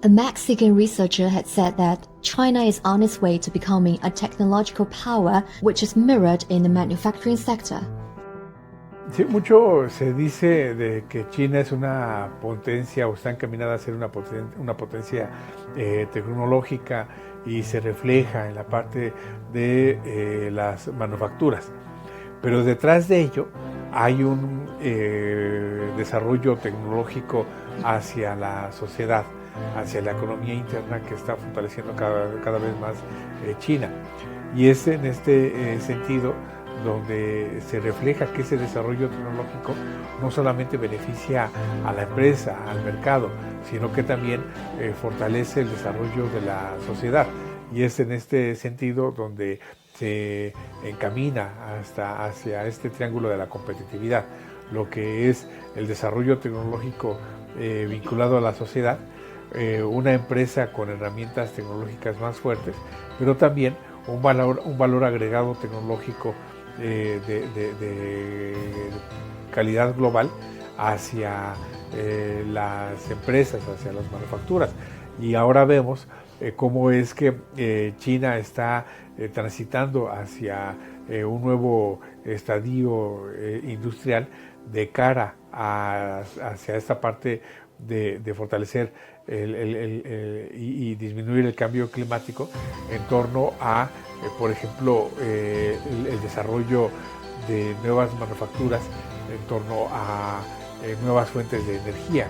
A Mexican researcher had said that China is on its way to becoming a technological power, which is mirrored in the manufacturing sector. Sí, mucho se dice de que China es una potencia o está encaminada a ser una potencia tecnológica y se refleja en la parte de las manufacturas. Pero detrás de ello hay un desarrollo tecnológico hacia la sociedad, hacia la economía interna que está fortaleciendo cada vez más China. Y es en este sentido donde se refleja que ese desarrollo tecnológico no solamente beneficia a la empresa, al mercado, sino que también fortalece el desarrollo de la sociedad. Y es en este sentido donde se encamina hacia este triángulo de la competitividad, lo que es el desarrollo tecnológico vinculado a la sociedad, una empresa con herramientas tecnológicas más fuertes, pero también un valor agregado tecnológico de calidad global hacia las empresas, hacia las manufacturas. Y ahora vemos cómo es que China está transitando hacia un nuevo estadio industrial de cara hacia esta parte de fortalecer y disminuir el cambio climático en torno a, por ejemplo, el desarrollo de nuevas manufacturas en torno a nuevas fuentes de energía.